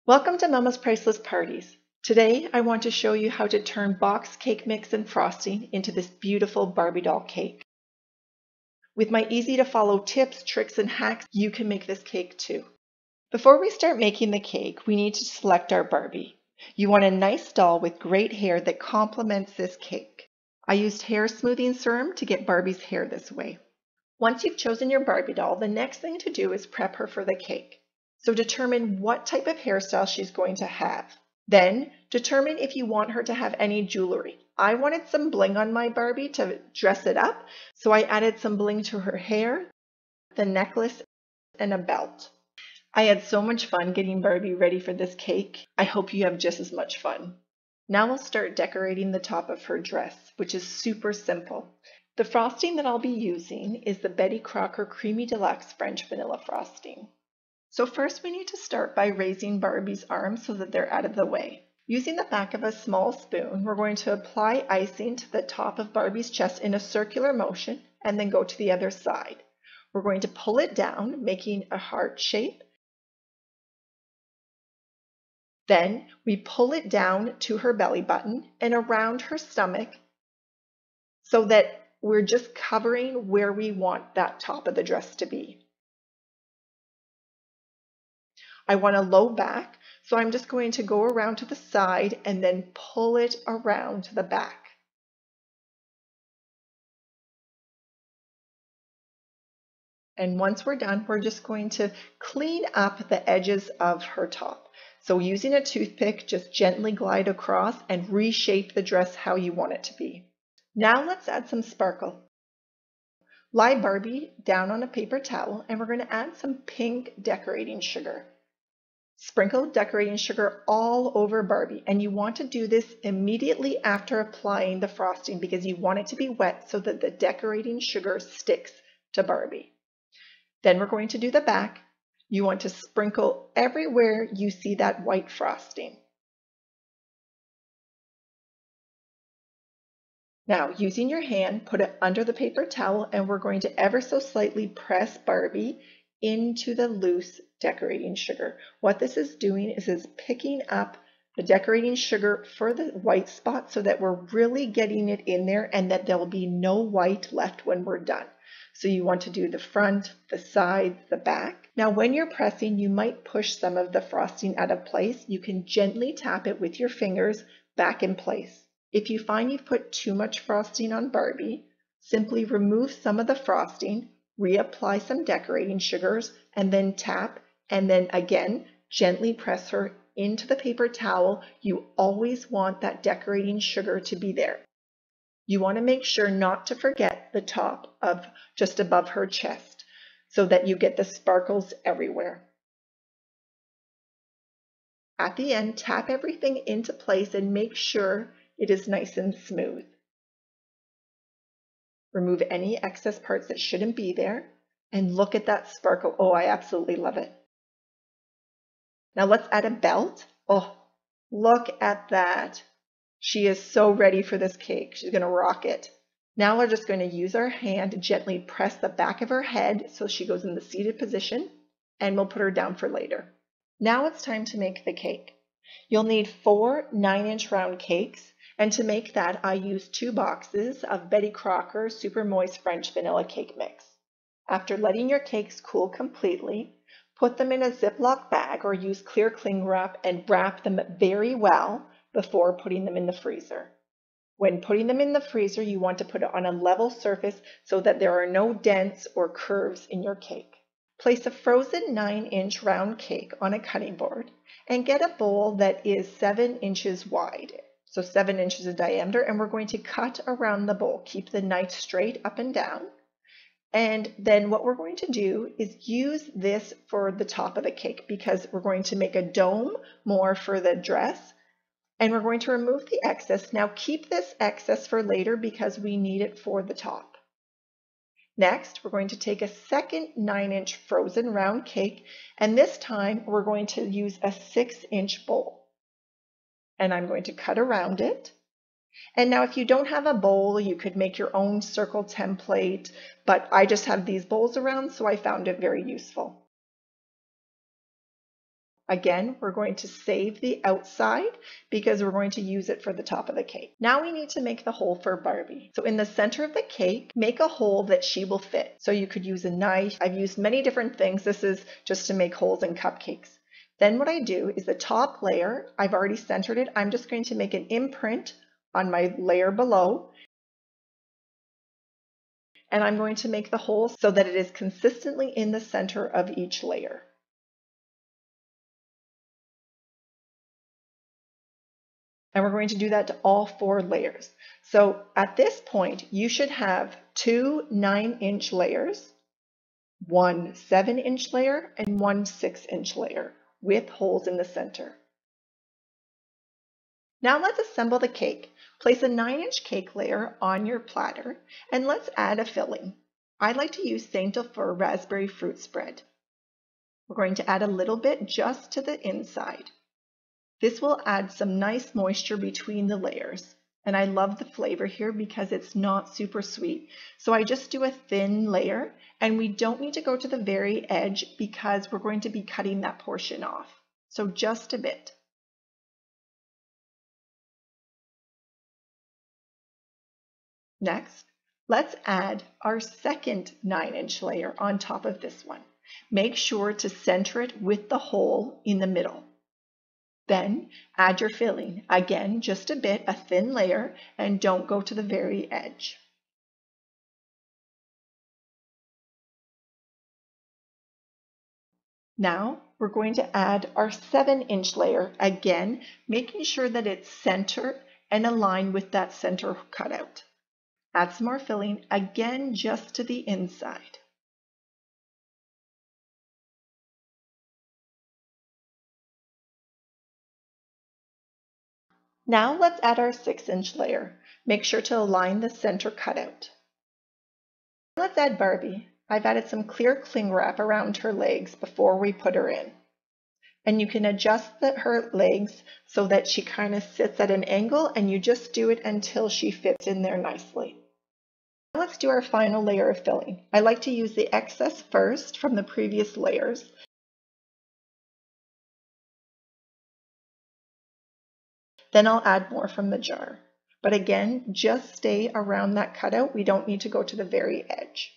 Welcome to Mama's Priceless Parties. Today I want to show you how to turn box cake mix and frosting into this beautiful Barbie doll cake. With my easy to follow tips, tricks, and hacks, you can make this cake too. Before we start making the cake, we need to select our Barbie. You want a nice doll with great hair that complements this cake. I used hair smoothing serum to get Barbie's hair this way. Once you've chosen your Barbie doll, the next thing to do is prep her for the cake. So determine what type of hairstyle she's going to have. Then determine if you want her to have any jewelry. I wanted some bling on my Barbie to dress it up, so I added some bling to her hair, the necklace, and a belt. I had so much fun getting Barbie ready for this cake. I hope you have just as much fun. Now we'll start decorating the top of her dress, which is super simple. The frosting that I'll be using is the Crocker Creamy Deluxe French Vanilla Frosting. So first we need to start by raising Barbie's arms so that they're out of the way. Using the back of a small spoon, we're going to apply icing to the top of Barbie's chest in a circular motion and then go to the other side. We're going to pull it down, making a heart shape. Then we pull it down to her belly button and around her stomach so that we're just covering where we want that top of the dress to be. I want a low back, so I'm just going to go around to the side and then pull it around to the back. And once we're done, we're just going to clean up the edges of her top. So using a toothpick, just gently glide across and reshape the dress how you want it to be. Now let's add some sparkle. Lie Barbie down on a paper towel and we're going to add some pink decorating sugar. Sprinkle decorating sugar all over Barbie, and you want to do this immediately after applying the frosting because you want it to be wet so that the decorating sugar sticks to Barbie. Then we're going to do the back. You want to sprinkle everywhere you see that white frosting. Now, using your hand, put it under the paper towel, and we're going to ever so slightly press Barbie into the loose decorating sugar. What this is doing is picking up the decorating sugar for the white spot so that we're really getting it in there and that there will be no white left when we're done. So you want to do the front, the sides, the back. Now when you're pressing, you might push some of the frosting out of place. You can gently tap it with your fingers back in place. If you find you've put too much frosting on Barbie, simply remove some of the frosting, reapply some decorating sugars, and then tap, and then again gently press her into the paper towel. You always want that decorating sugar to be there. You want to make sure not to forget the top of just above her chest so that you get the sparkles everywhere. At the end, tap everything into place and make sure it is nice and smooth. Remove any excess parts that shouldn't be there, and look at that sparkle. Oh, I absolutely love it. Now let's add a belt. Oh, look at that. She is so ready for this cake. She's going to rock it. Now we're just going to use our hand to gently press the back of her head so she goes in the seated position, and we'll put her down for later. Now it's time to make the cake. You'll need 4 9-inch round cakes. And to make that, I used 2 boxes of Betty Crocker Super Moist French Vanilla Cake Mix. After letting your cakes cool completely, put them in a Ziploc bag or use clear cling wrap and wrap them very well before putting them in the freezer. When putting them in the freezer, you want to put it on a level surface so that there are no dents or curves in your cake. Place a frozen 9-inch round cake on a cutting board and get a bowl that is 7 inches wide. So 7 inches in diameter, and we're going to cut around the bowl. Keep the knife straight up and down. And then what we're going to do is use this for the top of the cake because we're going to make a dome more for the dress. And we're going to remove the excess. Now keep this excess for later because we need it for the top. Next, we're going to take a second 9-inch frozen round cake, and this time we're going to use a 6-inch bowl. And I'm going to cut around it. And now if you don't have a bowl, you could make your own circle template, but I just have these bowls around, so I found it very useful. Again, we're going to save the outside because we're going to use it for the top of the cake. Now we need to make the hole for Barbie. So in the center of the cake, make a hole that she will fit. So you could use a knife. I've used many different things. This is just to make holes in cupcakes. Then what I do is the top layer, I've already centered it. I'm just going to make an imprint on my layer below. And I'm going to make the hole so that it is consistently in the center of each layer. And we're going to do that to all 4 layers. So at this point, you should have 2 9-inch layers, 1 7-inch layer, and 1 6-inch layer with holes in the center. Now let's assemble the cake. Place a 9-inch cake layer on your platter and let's add a filling. I like to use Saint for raspberry fruit spread. We're going to add a little bit just to the inside. This will add some nice moisture between the layers. And I love the flavor here because it's not super sweet. So I just do a thin layer, and we don't need to go to the very edge because we're going to be cutting that portion off. So just a bit. Next, let's add our second 9-inch layer on top of this one. Make sure to center it with the hole in the middle. Then add your filling. Again, just a bit, a thin layer, and don't go to the very edge. Now we're going to add our 7-inch layer, again, making sure that it's centered and aligned with that center cutout. Add some more filling, again, just to the inside. Now let's add our 6-inch layer. Make sure to align the center cutout. Let's add Barbie. I've added some clear cling wrap around her legs before we put her in. And you can adjust her legs so that she kind of sits at an angle, and you just do it until she fits in there nicely. Now let's do our final layer of filling. I like to use the excess first from the previous layers. Then I'll add more from the jar. But again, just stay around that cutout. We don't need to go to the very edge.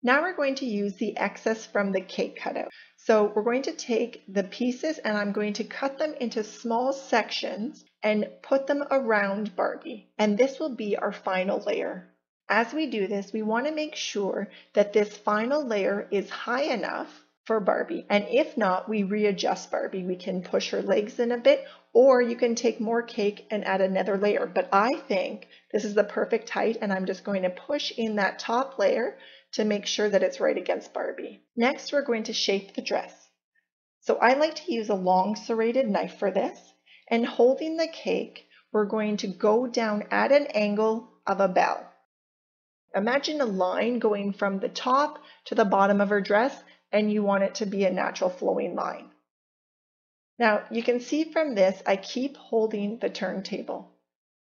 Now we're going to use the excess from the cake cutout. So we're going to take the pieces and I'm going to cut them into small sections and put them around Barbie. And this will be our final layer. As we do this, we want to make sure that this final layer is high enough for Barbie. And if not, we readjust Barbie. We can push her legs in a bit, or you can take more cake and add another layer. But I think this is the perfect height, and I'm just going to push in that top layer to make sure that it's right against Barbie. Next, we're going to shape the dress. So I like to use a long serrated knife for this, and holding the cake, we're going to go down at an angle of a bell. Imagine a line going from the top to the bottom of her dress, and you want it to be a natural flowing line. Now, you can see from this, I keep holding the turntable.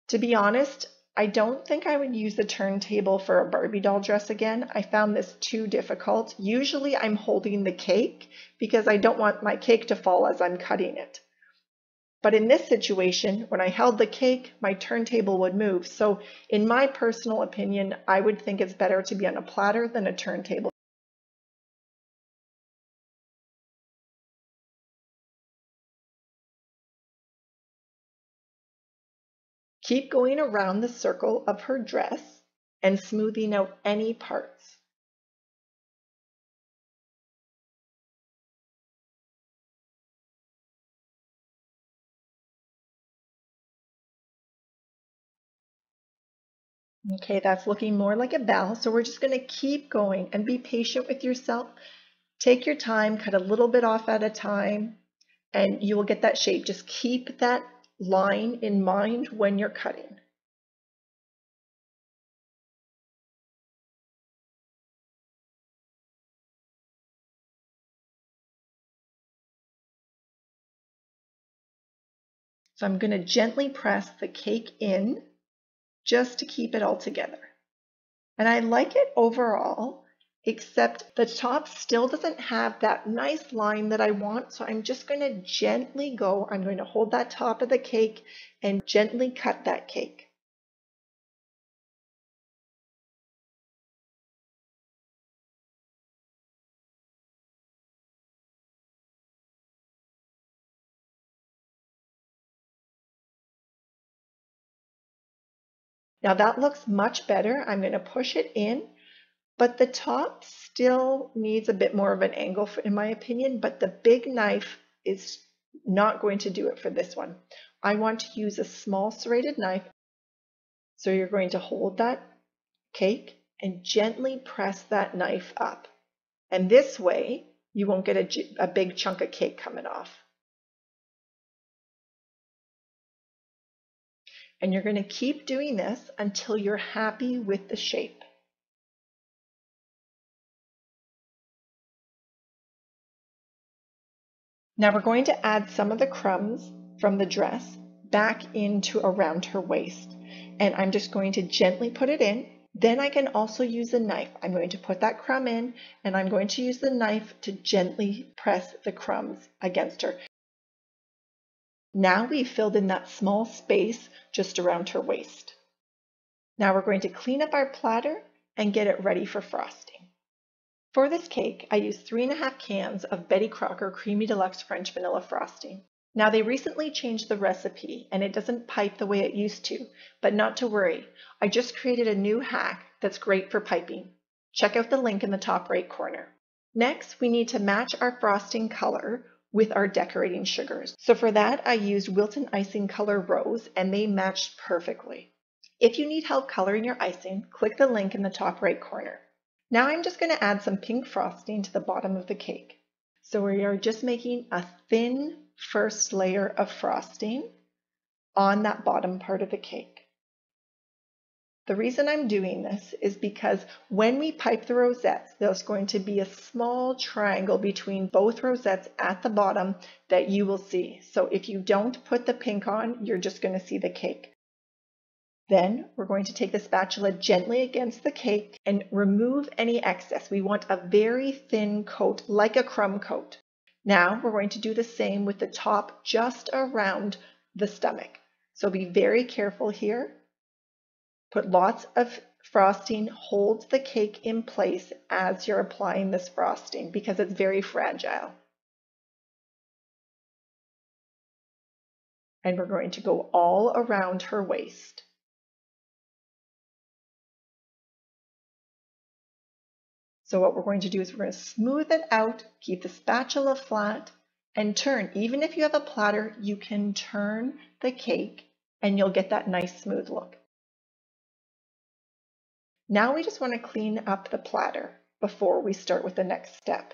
To be honest, I don't think I would use the turntable for a Barbie doll dress again. I found this too difficult. Usually I'm holding the cake because I don't want my cake to fall as I'm cutting it. But in this situation, when I held the cake, my turntable would move. So in my personal opinion, I would think it's better to be on a platter than a turntable. Keep going around the circle of her dress and smoothing out any parts. Okay, that's looking more like a bell. So we're just going to keep going and be patient with yourself. Take your time, cut a little bit off at a time, and you will get that shape. Just keep that line in mind when you're cutting. So I'm going to gently press the cake in just to keep it all together. And I like it overall except the top still doesn't have that nice line that I want. So I'm just going to gently go. I'm going to hold that top of the cake and gently cut that cake. Now that looks much better. I'm going to push it in, but the top still needs a bit more of an angle in my opinion, but the big knife is not going to do it for this one. I want to use a small serrated knife. So you're going to hold that cake and gently press that knife up. And this way you won't get a big chunk of cake coming off. And you're going to keep doing this until you're happy with the shape. Now we're going to add some of the crumbs from the dress back into around her waist. And I'm just going to gently put it in. Then I can also use a knife. I'm going to put that crumb in and I'm going to use the knife to gently press the crumbs against her. Now we've filled in that small space just around her waist. Now we're going to clean up our platter and get it ready for frosting. For this cake, I used 3.5 cans of Betty Crocker Creamy Deluxe French Vanilla Frosting. Now they recently changed the recipe and it doesn't pipe the way it used to, but not to worry. I just created a new hack that's great for piping. Check out the link in the top right corner. Next, we need to match our frosting color with our decorating sugars. So for that, I used Wilton Icing Color Rose and they matched perfectly. If you need help coloring your icing, click the link in the top right corner. Now I'm just going to add some pink frosting to the bottom of the cake. So we are just making a thin first layer of frosting on that bottom part of the cake. The reason I'm doing this is because when we pipe the rosettes, there's going to be a small triangle between both rosettes at the bottom that you will see. So if you don't put the pink on, you're just going to see the cake. Then we're going to take the spatula gently against the cake and remove any excess. We want a very thin coat, like a crumb coat. Now we're going to do the same with the top just around the stomach. So be very careful here. Put lots of frosting, hold the cake in place as you're applying this frosting because it's very fragile. And we're going to go all around her waist. So what we're going to do is we're going to smooth it out, keep the spatula flat, and turn. Even if you have a platter, you can turn the cake and you'll get that nice smooth look. Now we just want to clean up the platter before we start with the next step.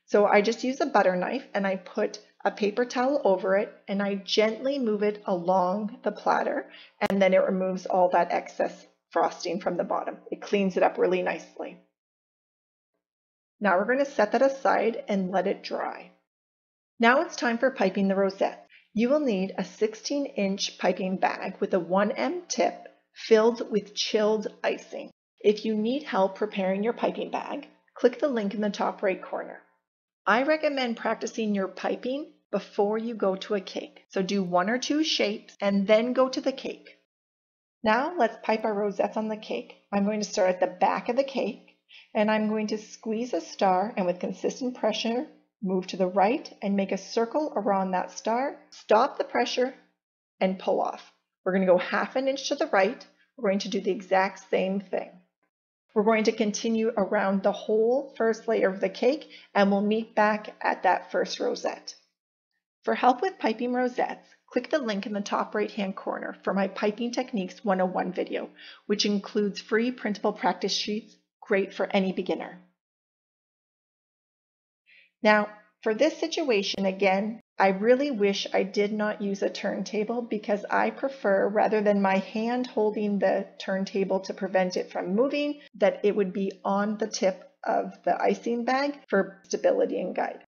So I just use a butter knife and I put a paper towel over it and I gently move it along the platter and then it removes all that excess frosting from the bottom. It cleans it up really nicely. Now we're going to set that aside and let it dry. Now it's time for piping the rosette. You will need a 16-inch piping bag with a 1M tip filled with chilled icing. If you need help preparing your piping bag, click the link in the top right corner. I recommend practicing your piping before you go to a cake. So do 1 or 2 shapes and then go to the cake. Now let's pipe our rosettes on the cake. I'm going to start at the back of the cake and I'm going to squeeze a star and with consistent pressure, move to the right and make a circle around that star. Stop the pressure and pull off. We're going to go 1/2 inch to the right. We're going to do the exact same thing. We're going to continue around the whole first layer of the cake and we'll meet back at that first rosette. For help with piping rosettes, click the link in the top right-hand corner for my Piping Techniques 101 video, which includes free printable practice sheets, great for any beginner. Now, for this situation, again, I really wish I did not use a turntable because I prefer, rather than my hand holding the turntable to prevent it from moving, that it would be on the tip of the icing bag for stability and guide.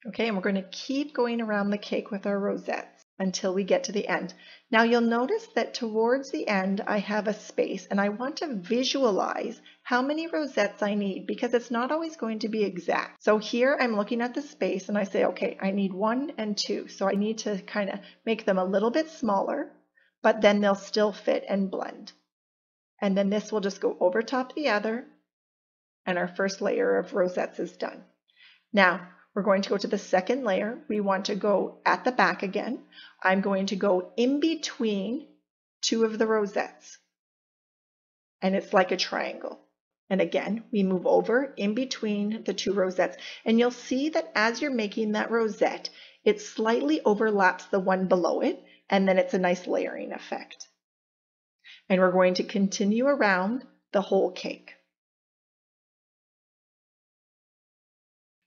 Okay, and we're going to keep going around the cake with our rosettes. until we get to the end. Now you'll notice that towards the end I have a space, and I want to visualize how many rosettes I need because it's not always going to be exact. So here I'm looking at the space and I say, okay, I need 1 and 2. So I need to kind of make them a little bit smaller, but then they'll still fit and blend. And then this will just go over top the other, and our first layer of rosettes is done. Now, we're going to go to the second layer. We want to go at the back again. I'm going to go in between 2 of the rosettes. And it's like a triangle. And again, we move over in between the 2 rosettes. And you'll see that as you're making that rosette, it slightly overlaps the one below it, and then it's a nice layering effect. And we're going to continue around the whole cake.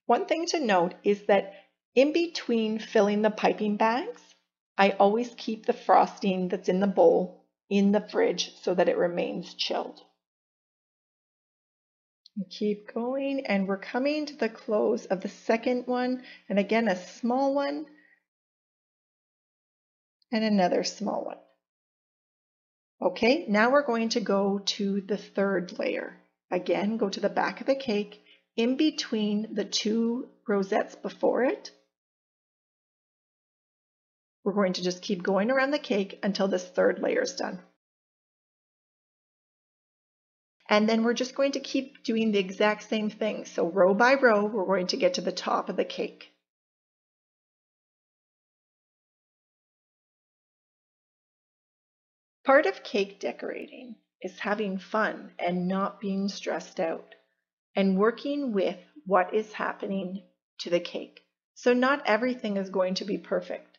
One thing to note is that in between filling the piping bags, I always keep the frosting that's in the bowl in the fridge so that it remains chilled. We keep going, and we're coming to the close of the second one, and again a small one and another small one. Okay, now we're going to go to the third layer. Again, go to the back of the cake, in between the 2 rosettes before it. We're going to just keep going around the cake until this third layer is done. And then we're just going to keep doing the exact same thing. So row by row, we're going to get to the top of the cake. Part of cake decorating is having fun and not being stressed out, and working with what is happening to the cake. So not everything is going to be perfect.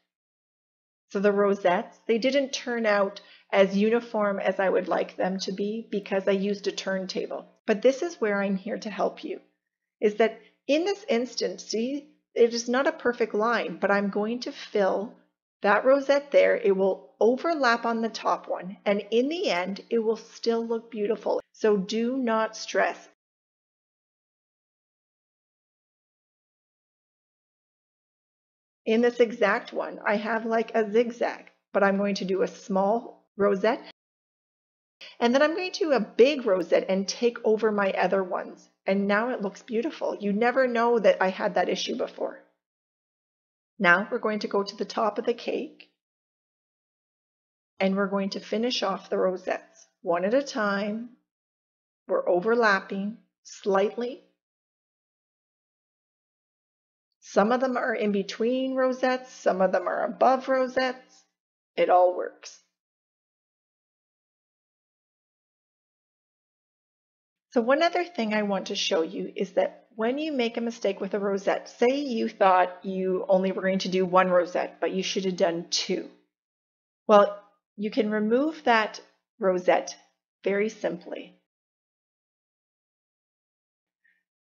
So the rosettes, they didn't turn out as uniform as I would like them to be because I used a turntable. But this is where I'm here to help you, is that in this instance, see, it is not a perfect line, but I'm going to fill that rosette there. It will overlap on the top one, and in the end, it will still look beautiful. So do not stress. In this exact one, I have like a zigzag, but I'm going to do a small rosette, and then I'm going to do a big rosette and take over my other ones. And now it looks beautiful. You never know that I had that issue before. Now we're going to go to the top of the cake, and we're going to finish off the rosettes one at a time. We're overlapping slightly. Some of them are in between rosettes, some of them are above rosettes. It all works. So one other thing I want to show you is that when you make a mistake with a rosette, say you thought you only were going to do 1 rosette, but you should have done 2. Well, you can remove that rosette very simply.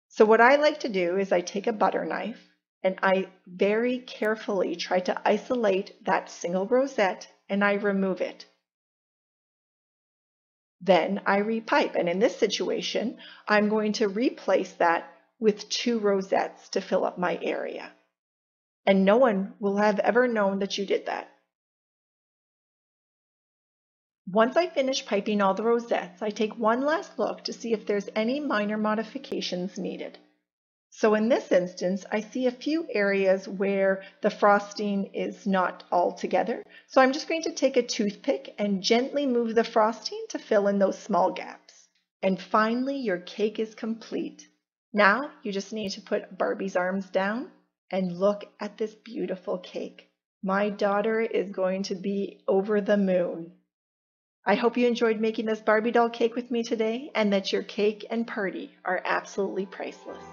So what I like to do is I take a butter knife, and I very carefully try to isolate that single rosette, and I remove it. Then I repipe, and in this situation, I'm going to replace that with 2 rosettes to fill up my area. And no one will have ever known that you did that. Once I finish piping all the rosettes, I take one last look to see if there's any minor modifications needed. So in this instance, I see a few areas where the frosting is not all together. So I'm just going to take a toothpick and gently move the frosting to fill in those small gaps. And finally, your cake is complete. Now you just need to put Barbie's arms down and look at this beautiful cake. My daughter is going to be over the moon. I hope you enjoyed making this Barbie doll cake with me today, and that your cake and party are absolutely priceless.